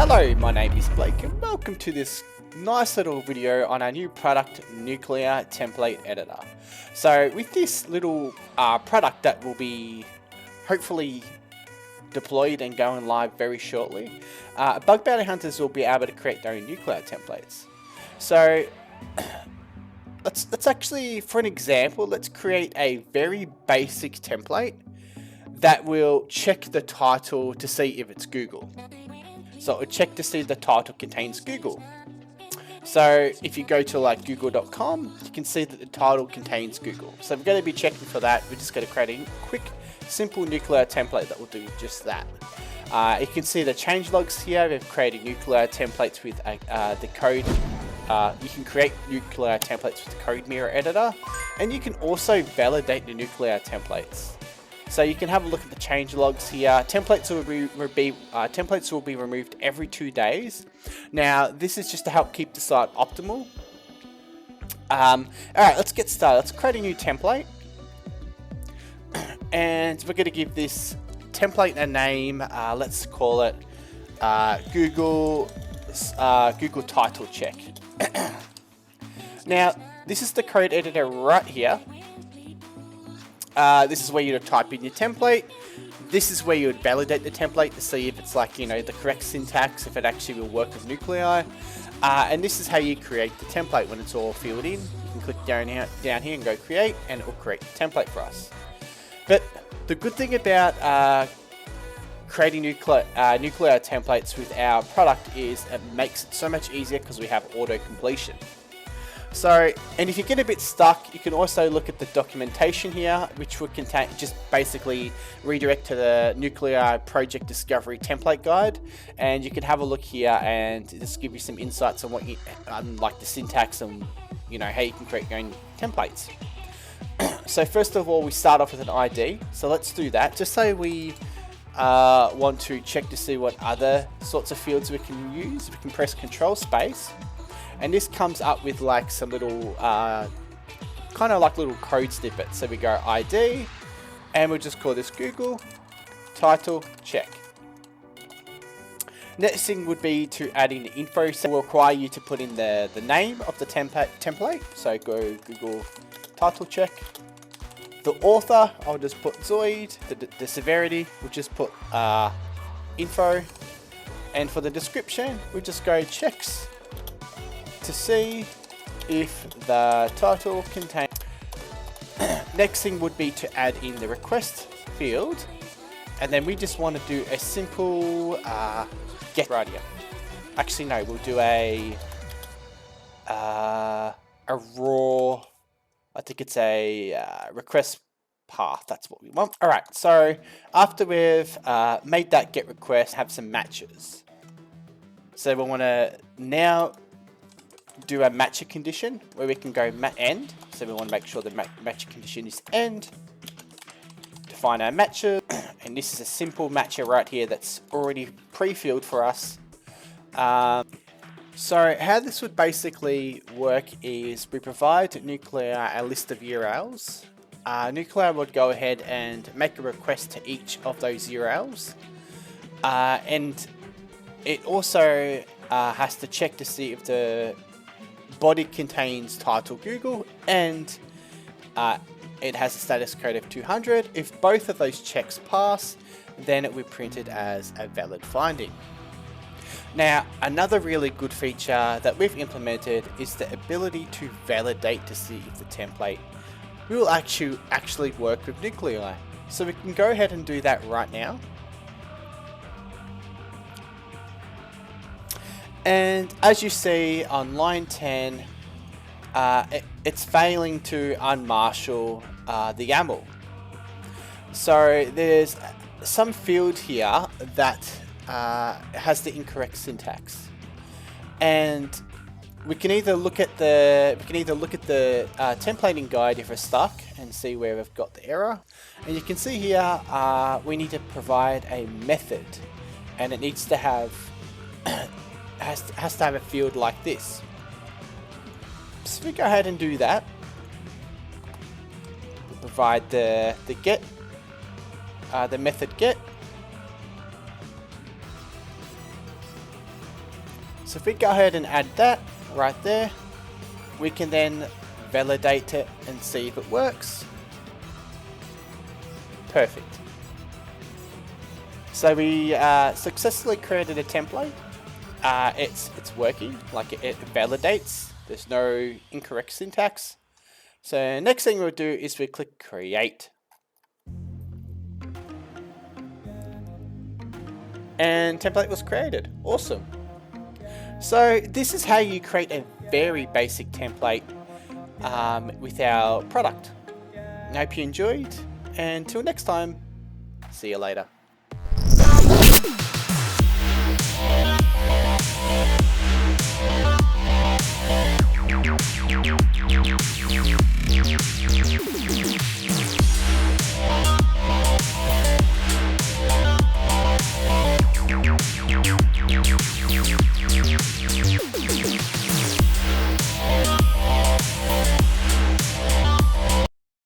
Hello, my name is Blake and welcome to this nice little video on our new product, Nuclear Template Editor. So with this little product that will be hopefully deployed and going live very shortly, bug bounty hunters will be able to create their own nuclear templates. So let's actually, for an example, let's create a very basic template that will check the title to see if it's Google. So it will check to see if the title contains Google. So if you go to like google.com, you can see that the title contains Google. So we're going to be checking for that. We're just going to create a quick, simple nuclear template that will do just that. You can see the change logs here. We've created nuclear templates with the code. You can create nuclear templates with the code mirror editor, and you can also validate the nuclear templates. So you can have a look at the change logs here. Templates will be removed every 2 days. Now this is just to help keep the site optimal. Alright, let's get started. Let's create a new template. And we're going to give this template a name. Let's call it Google title check. Now this is the code editor right here. This is where you would type in your template. This is where you would validate the template to see if it's like, you know, the correct syntax, if it actually will work with nuclei. And this is how you create the template when it's all filled in. You can click down here and go create, and it will create the template for us. But the good thing about creating nuclear templates with our product is it makes it so much easier because we have auto completion. So, and if you get a bit stuck, you can also look at the documentation here, which would contain, just basically redirect to the Nuclei Project Discovery Template Guide, and you can have a look here and just give you some insights on what you, like the syntax and, you know, how you can create your own templates. So first of all, we start off with an ID. So let's do that. Just say we want to check to see what other sorts of fields we can use. We can press Control Space. And this comes up with like some little, kind of like little code snippets. So we go ID, and we'll just call this Google title check. Next thing would be to add in the info. So it will require you to put in the name of the template. So go Google title check. The author, I'll just put Zoid. The severity, we'll just put info. And for the description, we'll just go checks to see if the title contains. Next thing would be to add in the request field, and then we just want to do a simple get right here. Actually no, we'll do a raw, I think it's a request path. That's what we want. Alright, so after we've made that get request, have some matches. So we want to now do a matcher condition where we can go end. So we want to make sure the matcher condition is end. Define our matcher, and this is a simple matcher right here that's already pre-filled for us. So how this would basically work is we provide Nuclear a list of URLs. Nuclear would go ahead and make a request to each of those URLs, and it also has to check to see if the body contains title Google, and it has a status code of 200. If both of those checks pass, then it will be printed as a valid finding. Now, another really good feature that we've implemented is the ability to validate to see if the template will actually work with nuclei. So we can go ahead and do that right now. And as you see on line 10, it's failing to unmarshal the YAML. So there's some field here that has the incorrect syntax, and we can either look at the templating guide if we're stuck and see where we've got the error. And you can see here we need to provide a method, and it needs to have has to have a field like this. So we go ahead and do that. We'll provide the get, the method get, So if we go ahead and add that right there, we can then validate it and see if it works. Perfect. So we successfully created a template. It's working, like it validates. There's no incorrect syntax. So next thing we'll do is we click create. And template was created. Awesome. So this is how you create a very basic template with our product. I hope you enjoyed, and until next time, see you later.